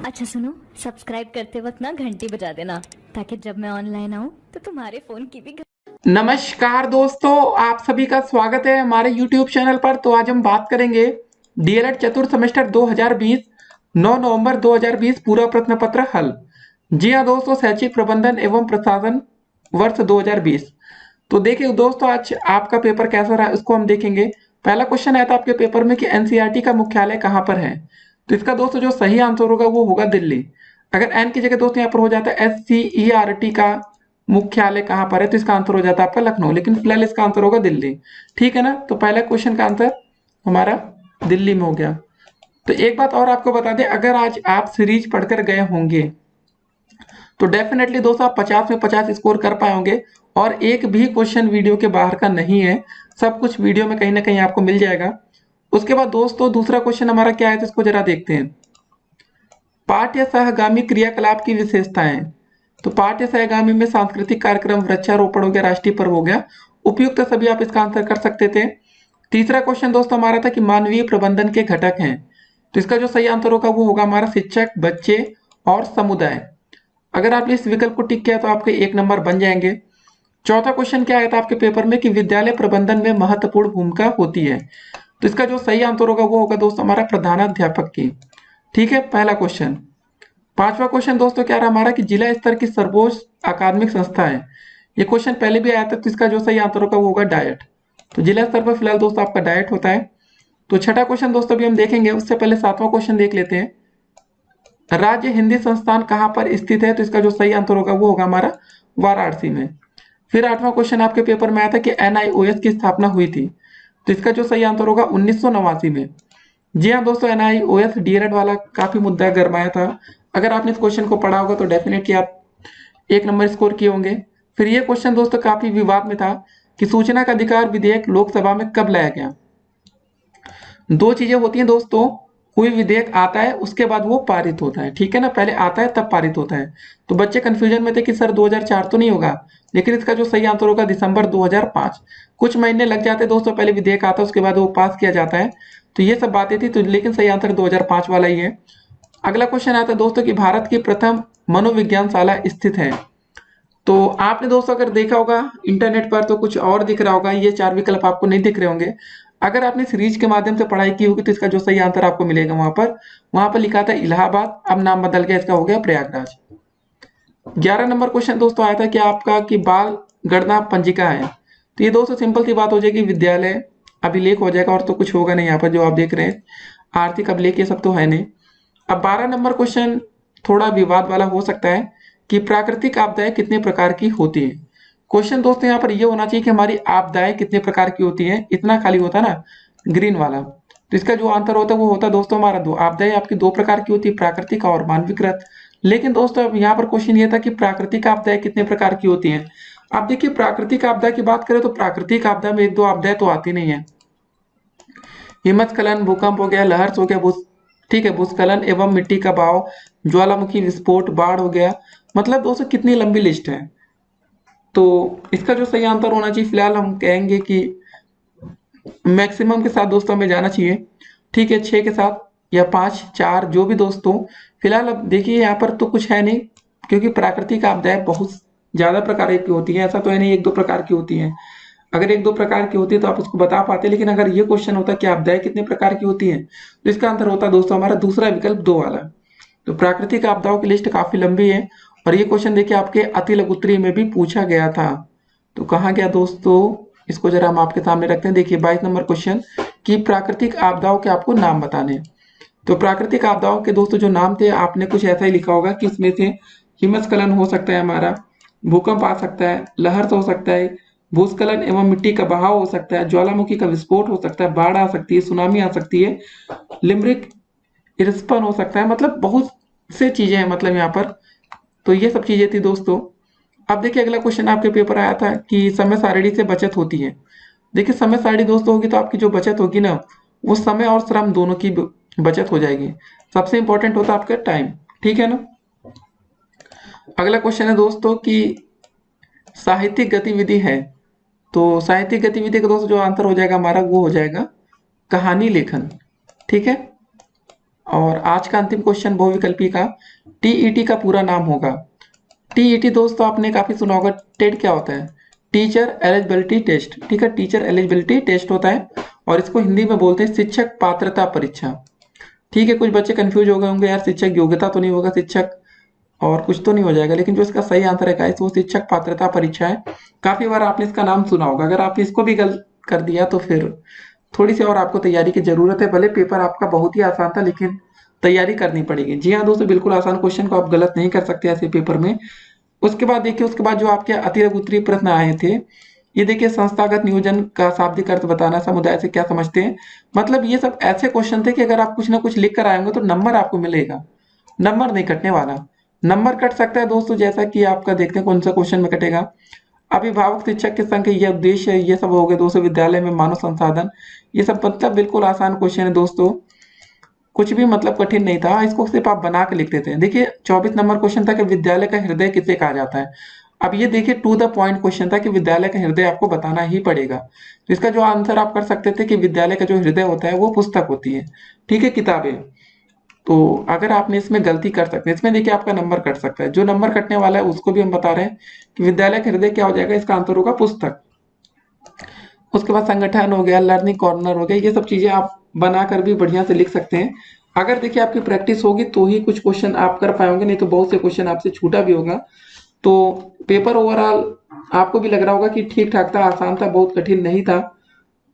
अच्छा सुनो, सब्सक्राइब करते वक्त ना घंटी बजा देना ताकि जब मैं ऑनलाइन आऊँ तो तुम्हारे फोन की भी नमस्कार दोस्तों, आप सभी का स्वागत है हमारे YouTube चैनल पर। तो आज हम बात करेंगे डीएलएड चतुर्थ सेमेस्टर 2020 9 नवंबर 2020 पूरा प्रश्न पत्र हल। जी हाँ दोस्तों, शैक्षिक प्रबंधन एवं प्रशासन वर्ष 2020। तो देखिए दोस्तों, आज आपका पेपर कैसा रहा इसको हम देखेंगे। पहला क्वेश्चन आया था आपके पेपर में कि एनसीईआरटी का मुख्यालय कहाँ पर है। तो इसका दोस्तों जो सही आंसर होगा वो होगा दिल्ली। अगर एन की जगह दोस्तों यहाँ पर हो जाता है SCERT का मुख्यालय कहाँ पर है, तो इसका आंसर हो जाता है आपका लखनऊ, लेकिन फिलहाल इसका आंसर होगा दिल्ली। ठीक है ना। तो पहला क्वेश्चन का आंसर हमारा दिल्ली में हो गया। तो एक बात और आपको बता दें, अगर आज आप सीरीज पढ़कर गए होंगे तो डेफिनेटली दोस्तों आप 50 में 50 स्कोर कर पाए होंगे। और एक भी क्वेश्चन वीडियो के बाहर का नहीं है, सब कुछ वीडियो में कहीं ना कहीं आपको मिल जाएगा। उसके बाद दोस्तों दूसरा क्वेश्चन हमारा क्या है, तो इसको जरा देखते हैं। पाठ्य सहगामी क्रियाकलाप की विशेषताएं। तो पाठ्य सहगामी में सांस्कृतिक कार्यक्रम, वृक्षारोपण हो गया, राष्ट्रीय पर्व हो गया। उपयुक्त सभी आप इसका आंसर कर सकते थे। तीसरा क्वेश्चन दोस्तों हमारा था कि मानवीय प्रबंधन के घटक हैं। तो इसका जो सही आंसर होगा वो होगा हमारा शिक्षक, बच्चे और समुदाय। अगर आपने इस विकल्प को टिक किया तो आपके 1 नंबर बन जाएंगे। चौथा क्वेश्चन क्या आया था आपके पेपर में कि विद्यालय प्रबंधन में महत्वपूर्ण भूमिका होती है। तो इसका जो सही आंसर होगा वो होगा दोस्तों हमारा प्रधानाध्यापक की। ठीक है, पहला क्वेश्चन। पांचवा क्वेश्चन दोस्तों क्या रहा हमारा कि जिला स्तर की सर्वोच्च अकादमिक संस्था है। ये क्वेश्चन पहले भी आया था, तो इसका जो सही आंसर होगा वो होगा डायट। तो जिला स्तर पर फिलहाल दोस्तों आपका डायट होता है। तो छठा क्वेश्चन दोस्तों भी हम देखेंगे, उससे पहले सातवां क्वेश्चन देख लेते हैं। राज्य हिंदी संस्थान कहाँ पर स्थित है। तो इसका जो सही आंसर होगा वो होगा हमारा वाराणसी में। फिर आठवां क्वेश्चन आपके पेपर में आया था कि NIOS की स्थापना हुई थी। तो इसका जो सही आंसर होगा 1989 में। जी हाँ दोस्तों, NIOS डीएलएड वाला काफी मुद्दा गरमाया था। अगर आपने इस क्वेश्चन को पढ़ा होगा तो डेफिनेटली आप 1 नंबर स्कोर किए होंगे। फिर ये क्वेश्चन दोस्तों काफी विवाद में था कि सूचना का अधिकार विधेयक लोकसभा में कब लाया गया। दो चीजें होती हैं दोस्तों, कोई विधेयक आता है उसके बाद वो पारित होता है। ठीक है ना, पहले आता है तब पारित होता है। तो बच्चे कंफ्यूजन में थे कि सर 2004 तो नहीं होगा, लेकिन इसका जो सही आंसर होगा दिसंबर 2005। कुछ महीने लग जाते हैं दोस्तों, पहले विधेयक आता है उसके बाद वो पास किया जाता है। तो ये सब बातें थी, तो लेकिन सही आंसर 2005 वाला ही है। अगला क्वेश्चन आता है दोस्तों कि भारत की प्रथम मनोविज्ञानशाला स्थित है। तो आपने दोस्तों अगर देखा होगा इंटरनेट पर तो कुछ और दिख रहा होगा, ये 4 विकल्प आपको नहीं दिख रहे होंगे। अगर आपने सीरीज के माध्यम से पढ़ाई की होगी तो इसका जो सही आंसर आपको मिलेगा वहां पर लिखा था इलाहाबाद, अब नाम बदल गया, इसका हो गया प्रयागराज। 11 नंबर क्वेश्चन दोस्तों आया था कि आपका कि बाल गणना पंजिका है। तो ये दोस्तों सिंपल सी बात हो जाएगी, विद्यालय अभिलेख हो जाएगा और तो कुछ होगा नहीं। यहाँ पर जो आप देख रहे हैं आर्थिक अभिलेख ये सब तो है नहीं। अब 12 नंबर क्वेश्चन थोड़ा विवाद वाला हो सकता है कि प्राकृतिक आपदाएं कितने प्रकार की होती है। क्वेश्चन दोस्तों यहाँ पर ये होना चाहिए कि हमारी आपदाएं कितने प्रकार की होती हैं, इतना खाली होता ना ग्रीन वाला। तो इसका जो आंसर होता है वो होता है दोस्तों हमारा दो। आपदाएं आपकी 2 प्रकार की होती है, प्राकृतिक और मानवीकृत। लेकिन दोस्तों अब यहाँ पर क्वेश्चन ये था कि प्राकृतिक आपदाएं कितने प्रकार की होती हैं। आप देखिए प्राकृतिक आपदा की बात करें तो प्राकृतिक आपदा में 1-2 आपदाएं तो आती नहीं है। हिमस्खलन, भूकंप हो गया, लहर हो गया, ठीक है, भूस्खलन एवं मिट्टी का बहाव, ज्वालामुखी विस्फोट, बाढ़ हो गया। मतलब दोस्तों कितनी लंबी लिस्ट है। तो इसका जो सही आंसर होना चाहिए फिलहाल हम कहेंगे कि मैक्सिमम के साथ दोस्तों हमें जाना चाहिए। ठीक है, 6 के साथ या 5, 4 जो भी दोस्तों। फिलहाल अब देखिए यहाँ पर तो कुछ है नहीं, क्योंकि प्राकृतिक आपदाएं बहुत ज्यादा प्रकार की होती है, ऐसा तो है नहीं 1-2 प्रकार की होती है। अगर 1-2 प्रकार की होती है तो आप उसको बता पाते, लेकिन अगर ये क्वेश्चन होता कि आपदाएं कितने प्रकार की होती हैं तो इसका आंसर होता दोस्तों हमारा दूसरा विकल्प 2 वाला। तो प्राकृतिक आपदाओं की लिस्ट काफी लंबी है। और ये क्वेश्चन देखिए आपके अति लघु उत्तरीय में भी पूछा गया था। तो कहाँ गया दोस्तों, इसको जरा हम आपके सामने रखते हैं। देखिए 22 नंबर क्वेश्चन कि प्राकृतिक आपदाओं के आपको नाम बताने हैं। तो प्राकृतिक आपदाओं के दोस्तों जो नाम थे आपने कुछ ऐसा ही लिखा होगा कि इसमें से हिमस्खलन हो सकता है हमारा, भूकंप आ सकता है, लहर हो सकता है, भूस्खलन एवं मिट्टी का बहाव हो सकता है, ज्वालामुखी का विस्फोट हो सकता है, बाढ़ आ सकती है, सुनामी आ सकती है, लिमरिक इर्स्पन हो सकता है। मतलब बहुत से चीजें हैं मतलब यहाँ पर। तो ये सब चीजें थी दोस्तों। अब देखिए अगला क्वेश्चन आपके पेपर आया था कि समय सारणी से बचत होती है। देखिए समय सारणी दोस्तों होगी तो आपकी जो बचत होगी ना, वो समय और श्रम दोनों की बचत हो जाएगी। सबसे इंपॉर्टेंट होता है आपका टाइम। ठीक है ना। अगला क्वेश्चन है दोस्तों कि साहित्यिक गतिविधि है। तो साहित्यिक गतिविधि का दोस्तों जो आंसर हो जाएगा हमारा वो हो जाएगा कहानी लेखन। ठीक है। और आज का अंतिम क्वेश्चन बहुविकल्पी का टीईटी का पूरा नाम होगा। टीईटी दोस्तों आपने काफी सुना होगा, टेट क्या होता है? Teacher eligibility test. ठीक है, टीचर एलिजिबिलिटी टेस्ट होता है और इसको हिंदी में बोलते हैं शिक्षक पात्रता परीक्षा। ठीक है, कुछ बच्चे कंफ्यूज हो गए होंगे, यार शिक्षक योग्यता तो नहीं होगा, शिक्षक और कुछ तो नहीं हो जाएगा, लेकिन जो इसका सही आंसर है गाइस वो शिक्षक पात्रता परीक्षा है। काफी बार आपने इसका नाम सुना होगा। अगर आपने इसको भी गलत कर दिया तो फिर थोड़ी सी और आपको तैयारी की जरूरत है। भले पेपर आपका बहुत ही आसान था लेकिन तैयारी करनी पड़ेगी। जी हाँ दोस्तों, बिल्कुल आसान क्वेश्चन को आप गलत नहीं कर सकते ऐसे पेपर में। उसके बाद देखिए, उसके बाद जो आपके अतिरिक्त उत्तरीय प्रश्न आए थे, ये देखिए संस्थागत नियोजन का शाब्दिक अर्थ बताना, समुदाय से क्या समझते हैं। मतलब ये सब ऐसे क्वेश्चन थे कि अगर आप कुछ ना कुछ लिख कर आएंगे तो नंबर आपको मिलेगा, नंबर नहीं कटने वाला। नंबर कट सकता है दोस्तों, जैसा कि आपका देखते हैं कौन सा क्वेश्चन में कटेगा। अभिभावक शिक्षक के संघ के ये उद्देश्य है, ये सब हो गए दोस्तों। विद्यालय में मानव संसाधन, ये सब मतलब बिल्कुल आसान क्वेश्चन है दोस्तों, कुछ भी मतलब कठिन नहीं था, इसको सिर्फ आप बना के लिख देते हैं। देखिए 24 नंबर क्वेश्चन था कि विद्यालय का हृदय किसे कहा जाता है। अब ये देखिए टू द पॉइंट क्वेश्चन था कि विद्यालय का हृदय आपको बताना ही पड़ेगा। तो इसका जो आंसर आप कर सकते थे कि विद्यालय का जो हृदय होता है वो पुस्तक होती है, ठीक है, किताबें। तो अगर आपने इसमें गलती कर सकते हैं, इसमें देखिए आपका नंबर कट सकता है। जो नंबर कटने वाला है उसको भी हम बता रहे हैं कि विद्यालय का हृदय क्या हो जाएगा, इसका आंसर होगा पुस्तक। उसके बाद संगठन हो गया, लर्निंग कॉर्नर हो गया, ये सब चीजें आप बनाकर भी बढ़िया से लिख सकते हैं। अगर देखिए आपकी प्रैक्टिस होगी तो ही कुछ क्वेश्चन आप कर पाएंगे, नहीं तो बहुत से क्वेश्चन आपसे छूटा भी होगा। तो पेपर ओवरऑल आपको भी लग रहा होगा कि ठीक ठाक था, आसान था, बहुत कठिन नहीं था।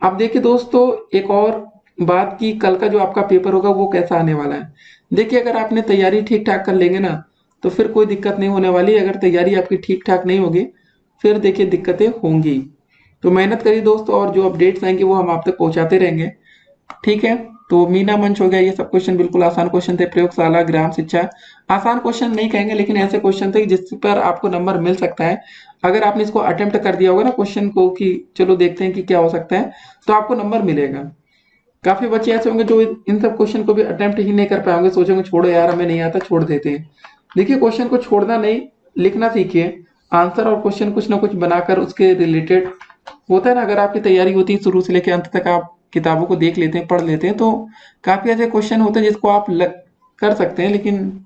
अब देखिए दोस्तों, एक और बात की कल का जो आपका पेपर होगा वो कैसा आने वाला है। देखिए अगर आपने तैयारी ठीक ठाक कर लेंगे ना तो फिर कोई दिक्कत नहीं होने वाली। अगर तैयारी आपकी ठीक ठाक नहीं होगी फिर देखिए दिक्कतें होंगी। तो मेहनत करिए दोस्तों, और जो अपडेट्स आएंगे वो हम आप तक पहुंचाते रहेंगे। ठीक है, तो मीना मंच हो गया, ये सब क्वेश्चन बिल्कुल आसान क्वेश्चन थे। प्रयोगशाला, ग्राम शिक्षा, आसान क्वेश्चन नहीं कहेंगे लेकिन ऐसे क्वेश्चन थे जिस पर आपको नंबर मिल सकता है। अगर आपने इसको अटेम्प्ट कर दिया होगा ना क्वेश्चन को कि चलो देखते हैं कि क्या हो सकता है, तो आपको नंबर मिलेगा। काफी बच्चे ऐसे होंगे जो इन सब क्वेश्चन को भी अटेम्प्ट ही नहीं कर पाएंगे, सोचेंगे छोड़ो यार हमें नहीं आता, छोड़ देते हैं। देखिए क्वेश्चन को छोड़ना नहीं, लिखना सीखिए। आंसर और क्वेश्चन कुछ ना कुछ बनाकर उसके रिलेटेड होता है ना। अगर आपकी तैयारी होती है शुरू से लेकर अंत तक, आप किताबों को देख लेते हैं, पढ़ लेते हैं, तो काफी ऐसे क्वेश्चन होते हैं जिसको आप कर सकते हैं। लेकिन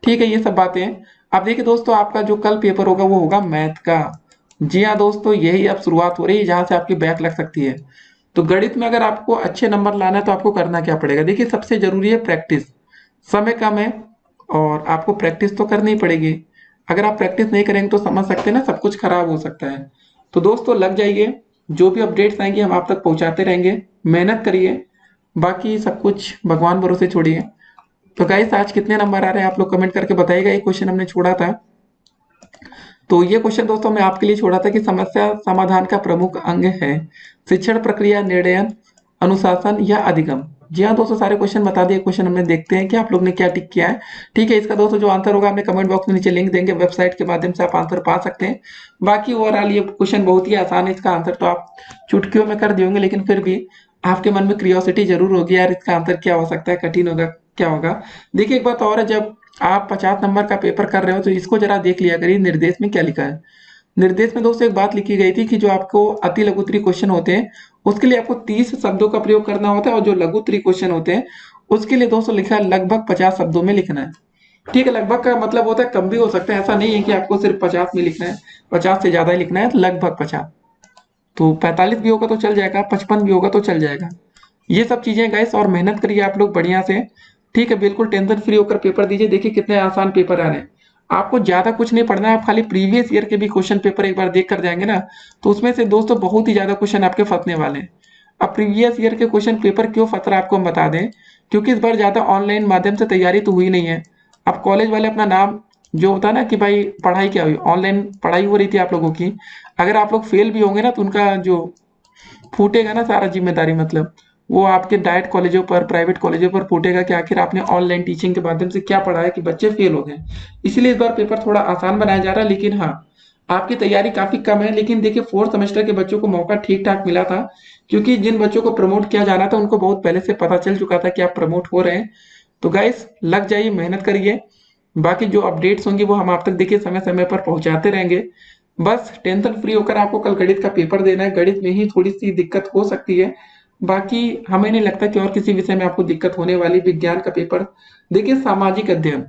ठीक है, ये सब बातें हैं। अब देखिए दोस्तों, आपका जो कल पेपर होगा वो होगा मैथ का। जी हाँ दोस्तों, यही अब शुरुआत हो रही है जहां से आपकी बैक लग सकती है। तो गणित में अगर आपको अच्छे नंबर लाना है तो आपको करना क्या पड़ेगा? देखिए सबसे जरूरी है प्रैक्टिस। समय कम है और आपको प्रैक्टिस तो करनी पड़ेगी। अगर आप प्रैक्टिस नहीं करेंगे तो समझ सकते हैं ना, सब कुछ खराब हो सकता है। तो दोस्तों लग जाइए, जो भी अपडेट्स आएंगे हम आप तक पहुंचाते रहेंगे। मेहनत करिए, बाकी सब कुछ भगवान भरोसे छोड़िए। तो गाइस आज कितने नंबर आ रहे हैं आप लोग कमेंट करके बताइएगा। एक क्वेश्चन हमने छोड़ा था, तो ये क्वेश्चन दोस्तों मैं आपके लिए छोड़ा था कि समस्या समाधान का प्रमुख अंग है शिक्षण प्रक्रिया, निर्णय, अनुशासन या अधिगम। जी हाँ दोस्तों, सारे क्वेश्चन बता दिए। क्वेश्चन हमें देखते हैं कि आप लोग ने क्या टिक किया है। ठीक है, इसका दोस्तों जो आंसर होगा हमें कमेंट बॉक्स में नीचे लिंक देंगे, वेबसाइट के माध्यम से आप आंसर पा सकते हैं। बाकी ओवरऑल ये क्वेश्चन बहुत ही आसान है, इसका आंसर तो आप चुटकियों में कर दिए, लेकिन फिर भी आपके मन में क्रियोसिटी जरूर होगी, यार इसका आंसर क्या हो सकता है, कठिन होगा, क्या होगा। देखिए एक बात और है, जब आप 50 नंबर का पेपर कर रहे हो तो इसको जरा देख लिया करिए निर्देश में क्या लिखा है। निर्देश में दोस्तों एक बात लिखी गई थी कि जो आपको अति लघु उत्तरीय क्वेश्चन होते हैं उसके लिए आपको 30 शब्दों का प्रयोग करना होता है, और जो लघु उत्तरीय क्वेश्चन होते हैं उसके लिए दोस्तों लिखा है लगभग 50 शब्दों में लिखना है। ठीक है, लगभग का मतलब होता है कम भी हो सकता है, ऐसा नहीं है कि आपको सिर्फ 50 में लिखना है, 50 से ज्यादा ही लिखना है, लगभग 50। तो 45 भी होगा तो चल जाएगा, 55 भी होगा तो चल जाएगा। ये सब चीजें गाइस, और मेहनत करिए आप लोग बढ़िया से। ठीक है, बिल्कुल टेंशन फ्री होकर पेपर दीजिए। देखिए कितने आसान पेपर आ रहे हैं, आपको ज्यादा कुछ नहीं पढ़ना है। आप खाली प्रीवियस ईयर के भी क्वेश्चन पेपर एक बार देख कर जाएंगे ना, तो उसमें से दोस्तों बहुत ही ज्यादा क्वेश्चन आपके फंसने वाले हैं। अब प्रीवियस ईयर के क्वेश्चन पेपर क्यों फंस रहा है आपको हम बता दें, क्योंकि इस बार ज्यादा ऑनलाइन माध्यम से तैयारी तो हुई नहीं है। अब कॉलेज वाले अपना नाम जो होता है ना कि भाई पढ़ाई क्या हुई, ऑनलाइन पढ़ाई हो रही थी आप लोगों की, अगर आप लोग फेल भी होंगे ना तो उनका जो फूटेगा ना सारा जिम्मेदारी, मतलब वो आपके डाइट कॉलेजों पर, प्राइवेट कॉलेजों पर फूटेगा कि आखिर आपने ऑनलाइन टीचिंग के माध्यम से क्या पढ़ाया कि बच्चे फेल हो गए। इसलिए इस बार पेपर थोड़ा आसान बनाया जा रहा है। लेकिन हाँ, आपकी तैयारी काफी कम है, लेकिन देखिए फोर्थ सेमेस्टर के बच्चों को मौका ठीक ठाक मिला था, क्योंकि जिन बच्चों को प्रमोट किया जाना था उनको बहुत पहले से पता चल चुका था कि आप प्रमोट हो रहे हैं। तो गाइस लग जाइए, मेहनत करिए। बाकी जो अपडेट्स होंगी वो हम आप तक देखिए समय समय पर पहुंचाते रहेंगे। बस टेंशन फ्री होकर आपको कल गणित का पेपर देना है। गणित में ही थोड़ी सी दिक्कत हो सकती है, बाकी हमें नहीं लगता कि और किसी विषय में आपको दिक्कत होने वाली। विज्ञान का पेपर देखिए, सामाजिक अध्ययन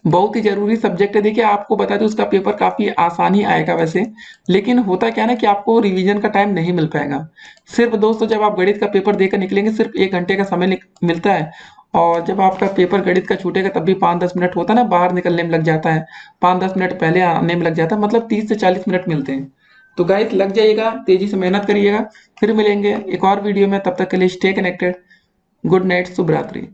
बहुत ही जरूरी सब्जेक्ट है। देखिए आपको बता दूं, उसका पेपर काफी आसान ही आएगा वैसे, लेकिन होता क्या है ना कि आपको रिवीजन का टाइम नहीं मिल पाएगा। सिर्फ दोस्तों, जब आप गणित का पेपर देकर निकलेंगे सिर्फ 1 घंटे का समय मिलता है, और जब आपका पेपर गणित का छूटेगा तब भी 5-10 मिनट होता है ना, बाहर निकलने में लग जाता है, 5-10 मिनट पहले आने में लग जाता है, मतलब 30 से 40 मिनट मिलते हैं। तो गाइस लग जाइएगा, तेजी से मेहनत करिएगा। फिर मिलेंगे एक और वीडियो में, तब तक के लिए स्टे कनेक्टेड। गुड नाइट, शुभ रात्रि।